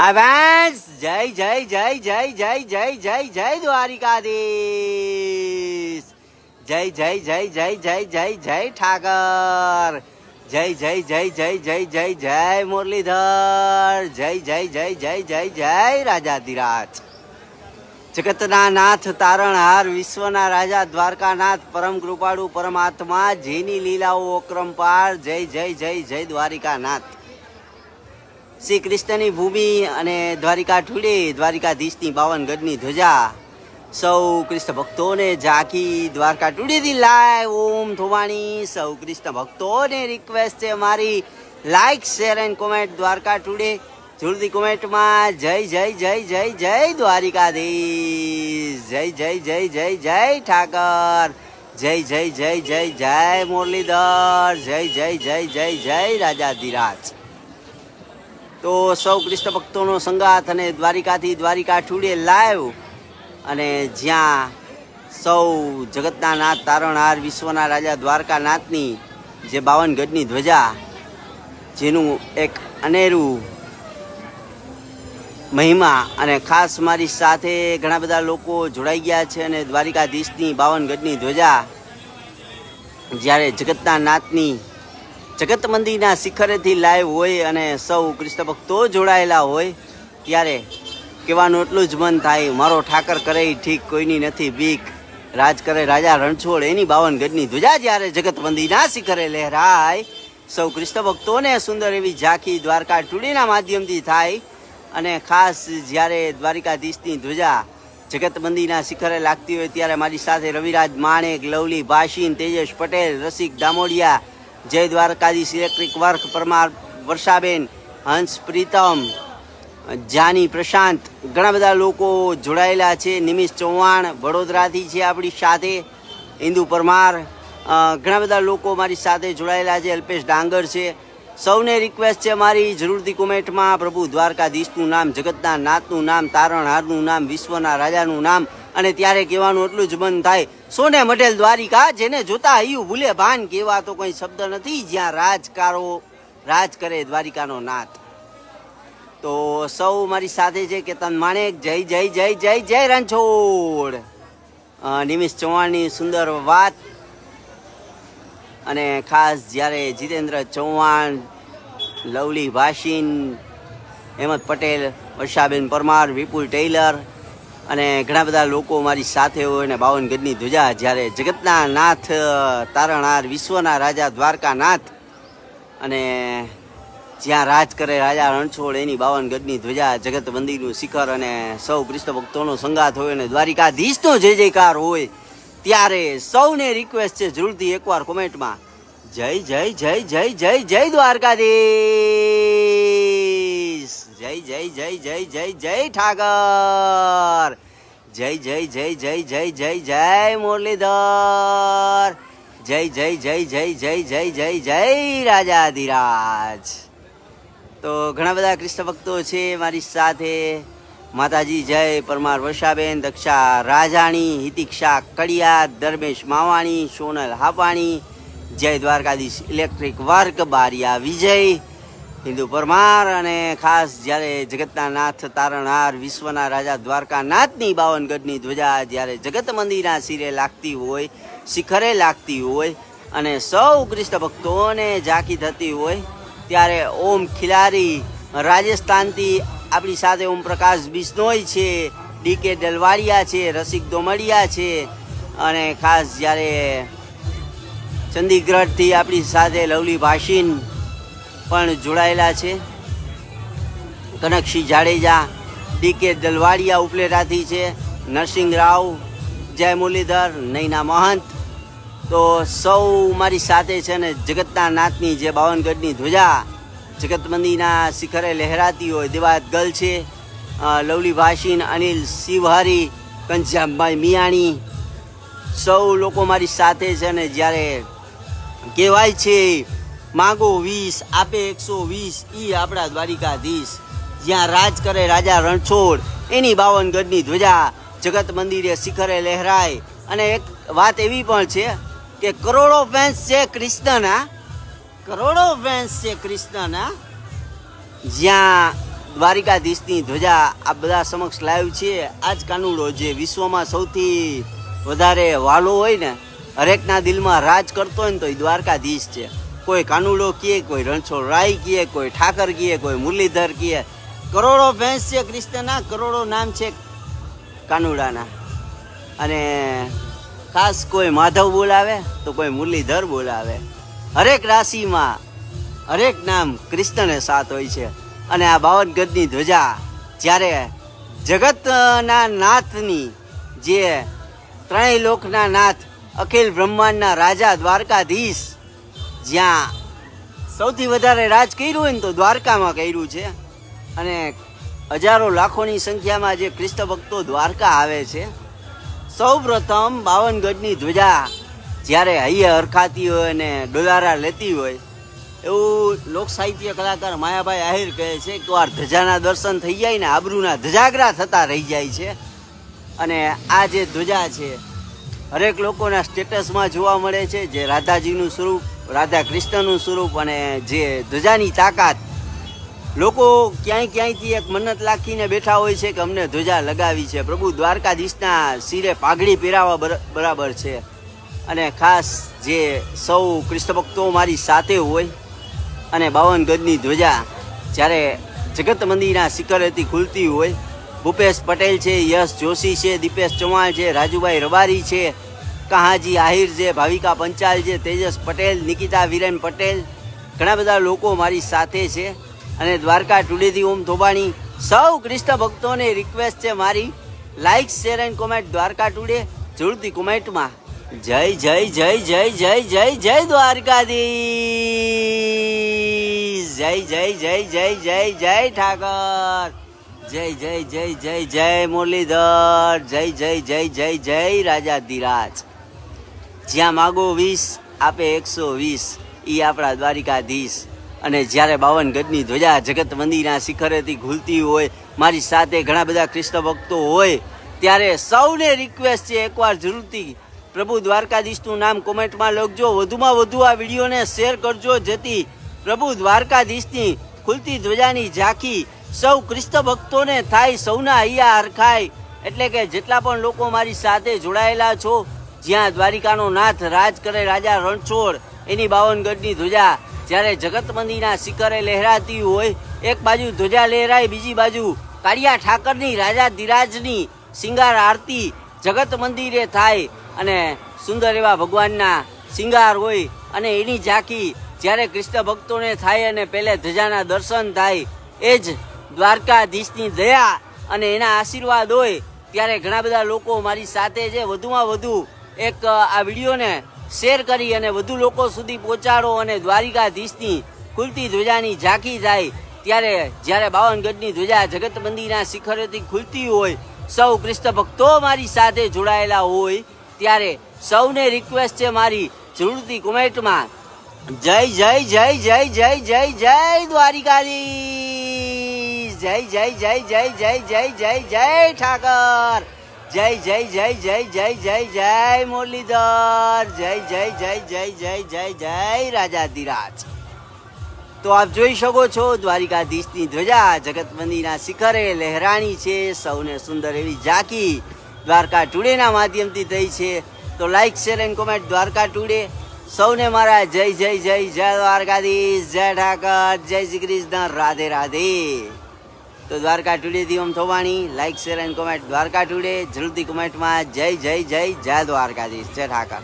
આવાજ જય જય જય જય જય જય જય જય દ્વારિકાધીશ, જય જય જય જય જય જય જય ઠાકર, જય જય જય જય જય જય જય મુરલીધર, જય જય જય જય જય જય રાજાધિરાજ, જગતના નાથ તારણહાર, વિશ્વના રાજા દ્વારકાનાથ, પરમ કૃપાળુ પરમાત્મા, જેની લીલાઓ અક્રમપાર, જય જય જય જય દ્વારિકાનાથ. શ્રી કૃષ્ણની ભૂમિ અને દ્વારિકા ઠુડે, દ્વારિકાધીશની 52 ગજની ધ્વજા, સૌ કૃષ્ણ ભક્તોને ઝાંકી દ્વારકા ટુડેથી લાઈવ ઓમ થોવાણી. સૌ કૃષ્ણ ભક્તોને રિક્વેસ્ટ છે મારી, like share and comment Dwarka today. જલ્દી કોમેન્ટમાં જય જય જય જય જય દ્વારિકાધીશ, જય જય જય જય જય ઠાકર, જય જય જય જય જય મુરલીધર, જય જય જય જય જય રાજાધિરાજ. તો સૌ કૃષ્ણ ભક્તોનો સંગાથ અને દ્વારિકાથી દ્વારિકા ટુડે લાઈવ, અને જ્યાં સૌ જગતના નાથ તારણહાર, વિશ્વના રાજા દ્વારકાનાથની જે 52 ગજની ધ્વજા, જેનું એક અનેરું મહિમા, અને ખાસ મારી સાથે ઘણા બધા લોકો જોડાઈ ગયા છે. અને દ્વારિકાધીશની 52 ગજની ધ્વજા જ્યારે જગતના નાથની જગત મંદિરના શિખરેથી લાઈવ હોય અને સૌ કૃષ્ણ ભક્તો જોડાયેલા હોય, ત્યારે કહેવાનું એટલું જ મન થાય, મારો ઠાકર કરે ઠીક, કોઈની નથી બીક, રાજ કરે રાજા રણછોડ, એની 52 ગજની ધ્વજા જ્યારે જગત મંદિરના શિખરે લહેરાય, સૌ કૃષ્ણ ભક્તોને સુંદર એવી ઝાંખી દ્વારકા ટુડેના માધ્યમથી થાય. અને ખાસ જ્યારે દ્વારિકાધીશની ધ્વજા જગત મંદિરના શિખરે લાગતી હોય, ત્યારે મારી સાથે રવિરાજ માણેક, લવલી ભાષીન, તેજસ પટેલ, રસિક દામોડિયા, જય દ્વારકાધીશ ઇલેક્ટ્રિક વર્ક, પરમાર વર્ષાબેન, હંસ પ્રીતમ, જાની પ્રશાંત, ઘણા બધા લોકો જોડાયેલા છે. નિમિષ ચૌહાણ વડોદરાથી છે આપણી સાથે, ઇન્દુ પરમાર, ઘણા બધા લોકો મારી સાથે જોડાયેલા છે. અલ્પેશ ડાંગર છે. સૌને રિક્વેસ્ટ છે મારી, જરૂરથી કોમેન્ટમાં પ્રભુ દ્વારકાધીશનું નામ, જગતના નાથનું નામ, તારણહારનું નામ, વિશ્વના રાજાનું નામ, અને ત્યારે કહેવાનું એટલું જ મન થાય, સોને મઢેલ દ્વારિકા, જેને જોતા હૈયું ભૂલે ભાન, કહેવા તો કોઈ શબ્દ નથી, જ્યાં રાજ કરે દ્વારિકાનો નાથ. તો સૌ મારી સાથે છે કેતન માણેક, જય જય જય જય જય રણછોડ, નિમિષ ચૌહાણની સુંદર વાત, અને ખાસ જ્યારે જીતેન્દ્ર ચૌહાણ, લવલી ભાષીન, હેમંત પટેલ, વર્ષાબેન પરમાર, વિપુલ ટેલર, અને ઘણા બધા લોકો મારી સાથે હોય, અને 52 ગજની ધ્વજા જ્યારે જગતના નાથ તારણહાર, વિશ્વના રાજા દ્વારકાનાથ, અને જ્યાં રાજ કરે રાજા રણછોડ, એની 52 ગજની ધ્વજા, જગત મંદિરનું શિખર, અને સૌ કૃષ્ણ ભક્તોનો સંગાથ હોય, અને દ્વારિકાધીશનો જય જયકાર હોય, ત્યારે સૌને રિક્વેસ્ટ છે જરૂરથી એકવાર કોમેન્ટમાં જય જય જય જય જય જય દ્વારકાધીશ, જય જય જય જય જય જય ઠાકર, જય જય જય જય જય જય જય મુરલીધર, જય જય જય જય જય જય જય જય રાજાધિરાજ. તો ઘણા બધા કૃષ્ણ ભક્તો છે મારી સાથે, માતાજી જય, પરમાર વર્ષાબેન, દક્ષા રાજાણી, હિતિક્ષા કડિયા, ધર્મેશ માવાણી, સોનલ હાપાણી, જય દ્વારકાધીશ ઇલેક્ટ્રિક વર્ક, બારિયા વિજય, હિન્દુ પરમાર. અને ખાસ જ્યારે જગતના નાથ તારણહાર, વિશ્વના રાજા દ્વારકાનાથની 52 ગજની ધ્વજા જ્યારે જગત મંદિરના શિરે લાગતી હોય, શિખરે લાગતી હોય, અને સૌ કૃષ્ણ ભક્તોને ઝાંકી થતી હોય, ત્યારે ઓમ ખિલારી રાજસ્થાનથી આપણી સાથે ઓમ પ્રકાશ બિશ્નોઈ છે, ડીકે ડલવાડિયા છે, રસિક દોમડિયા છે, અને ખાસ જ્યારે ચંદીગઢથી આપણી સાથે લવલી ભાષીન પણ જોડાયેલા છે, કનકસિંહ જાડેજા, ડીકે ડલવાડિયા ઉપલેટાથી છે, નરસિંહ રાવ, જય મુરલીધર, નૈના મહંત. તો સૌ મારી સાથે છે, ને જગતના નાથની જે 52 ગજની ધ્વજા જગત મંદિરના શિખરે લહેરાતી હોય, દેવાયત ગલ છે, લવલી ભાષીન, અનિલ શિવહરી, કંજામભાઈ મિયાણી, સૌ લોકો મારી સાથે છે. ને જ્યારે કહેવાય છે માગો 20 આપે 120, ઈ આપણા દ્વારિકાધીશ, જ્યાં રાજ કરે રાજા રણછોડ, એની 52 ગજની ધ્વજા જગત મંદિરે શિખરે લહેરાય. અને એક વાત એવી પણ છે કે કરોડો ફેન્સ છે કૃષ્ણના, કરોડો ફેન્સ છે કૃષ્ણના, જ્યાં દ્વારિકાધીશની ધ્વજા આ બધા સમક્ષ લાવ્યું છે. આ જ કાનુડો જે વિશ્વમાં સૌથી વધારે વાલો હોય ને, હરેકના દિલમાં રાજ કરતો હોય ને, તો એ દ્વારકાધીશ છે. કોઈ કાનુડો કહે, કોઈ રણછોડરાય કહે, કોઈ ઠાકર કહે, કોઈ મુરલીધર કહે. કરોડો ફેન્સ છે કૃષ્ણના, કરોડો નામ છે કાનુડાના. અને ખાસ કોઈ માધવ બોલાવે તો કોઈ મુરલીધર બોલાવે. હરેક રાશિમાં હરેક નામ કૃષ્ણને સાથ હોય છે. અને આ 52 ગજની ધ્વજા જ્યારે જગતના નાથની, જે ત્રણેય લોકના નાથ, અખિલ બ્રહ્માંડના રાજા દ્વારકાધીશ, જ્યાં સૌથી વધારે રાજ કર્યું હોય ને તો દ્વારકામાં કર્યું છે. અને હજારો લાખોની સંખ્યામાં જે કૃષ્ણ ભક્તો દ્વારકા આવે છે. સૌ પ્રથમ 52 ગજની ધ્વજા જ્યારે હૈયે હરખાતી હોય અને ડોલારા લેતી હોય, એવું લોક સાહિત્ય કલાકાર માયાભાઈ આહિર કહે છે કે વાર ધજાના દર્શન થઈ જાય ને આબરૂના ધજાગરા થતા રહી જાય છે. અને આ જે ધ્વજા છે હરેક લોકોના સ્ટેટસમાં જોવા મળે છે, જે રાધાજીનું સ્વરૂપ, રાધા કૃષ્ણનું સ્વરૂપ. અને જે ધ્વજાની તાકાત, લોકો ક્યાંયથી એક મન્નત રાખીને બેઠા હોય છે કે અમને ધ્વજા લગાવી છે. પ્રભુ દ્વારકાધીશના શિરે પાઘડી પહેરાવા બરાબર છે. અને ખાસ જે સૌ કૃષ્ણ ભક્તો મારી સાથે હોય અને 52 ગજની ધ્વજા જ્યારે જગત મંદિરના શિખરેથી ખુલતી હોય, ભૂપેશ પટેલ છે, યશ જોશી છે, દીપેશ ચૌહાણ છે, રાજુભાઈ રબારી છે, કહાજી આહિર છે, ભાવિકા પંચાલ છે, તેજસ પટેલ, નિકિતા વિરેન પટેલ, ઘણા બધા લોકો મારી સાથે છે. અને દ્વારકા ટુડેથી ઓમ થોબાણી સૌ કૃષ્ણ ભક્તોને રિક્વેસ્ટ છે મારી, like, share and comment Dwarka today. જરૂરથી કોમેન્ટમાં જય જય જય જય જય જય જય દ્વારકાધીશ, જય જય જય જય જય જય ઠાકર, જય જય જય જય જય મુરલીધર, જય જય જય જય જય રાજાધિરાજ. જ્યાં માગો 20 આપે 120, એ આપણા દ્વારિકાધીશ. અને જ્યારે 52 ગજની ધ્વજા જગત મંદિરના શિખરેથી ખુલતી હોય, મારી સાથે ઘણા બધા કૃષ્ણ ભક્તો હોય, ત્યારે સૌને રિક્વેસ્ટ છે એકવાર જરૂરથી પ્રભુ દ્વારકાધીશનું નામ કોમેન્ટમાં લખજો. વધુમાં વધુ આ વિડીયોને શેર કરજો, જેથી પ્રભુ દ્વારકાધીશની ખુલતી ધ્વજાની ઝાંખી સૌ કૃષ્ણ ભક્તોને થાય, સૌના હૈયા હરખાય. એટલે કે જેટલા પણ લોકો મારી સાથે જોડાયેલા છો, જ્યાં દ્વારિકાનો નાથ રાજ કરે, રાજા રણછોડ, એની 52 ગજની ધ્વજા જ્યારે જગત મંદિરના શિખરે લહેરાતી હોય, એક બાજુ ધ્વજા લહેરાય, બીજી બાજુ કાળિયા ઠાકરની રાજાધિરાજની શિંગાર આરતી જગત મંદિરે થાય. અને સુંદર એવા ભગવાનના શિંગાર હોય અને એની ઝાંખી જ્યારે કૃષ્ણ ભક્તોને થાય અને પહેલે ધજાના દર્શન થાય, એ જ દ્વારકાધીશની દયા અને એના આશીર્વાદ હોય. ત્યારે ઘણા બધા લોકો મારી સાથે છે. વધુમાં વધુ એક આ વિડીયોને શેર કરી અને વધુ લોકો સુધી પહોંચાડો. અને દ્વારિકાધીશની ખુલતી ધ્વજાની ઝાંખી થાય, ત્યારે જ્યારે 52 ગજની ધ્વજા જગત મંદિરના શિખરેથી ખુલતી હોય, સૌ કૃષ્ણ ભક્તો મારી સાથે જોડાયેલા હોય, ત્યારે સૌને રિક્વેસ્ટ છે મારી, જરૂરથી કોમેન્ટમાં જય જય જય જય જય જય જય દ્વારિકાધીશ, જય જય જય જય જય જય જય જય ઠાકર, જય જય જય જય જય જય જય મુરલીધર, જય જય જય જય જય જય જય રાજાધિરાજ. તો આપ જોઈ શકો છો દ્વારિકાધીશની ધ્વજા જગત મંદિરના શિખરે લહેરાણી છે. સૌને સુંદર એવી ઝાંખી દ્વારકા ટુડેના માધ્યમથી થઈ છે. તો like, share and comment Dwarka today. સૌને મારા જય જય જય જય દ્વારકાધીશ, જય ઠાકર, જય શ્રી કૃષ્ણ, રાધે રાધે. તો દ્વારકા ટુડેથી Om Thobani, like, share and comment Dwarka today. જરૂરથી કોમેન્ટમાં જય જય જય જય દ્વારકાધીશ, જય ઠાકર.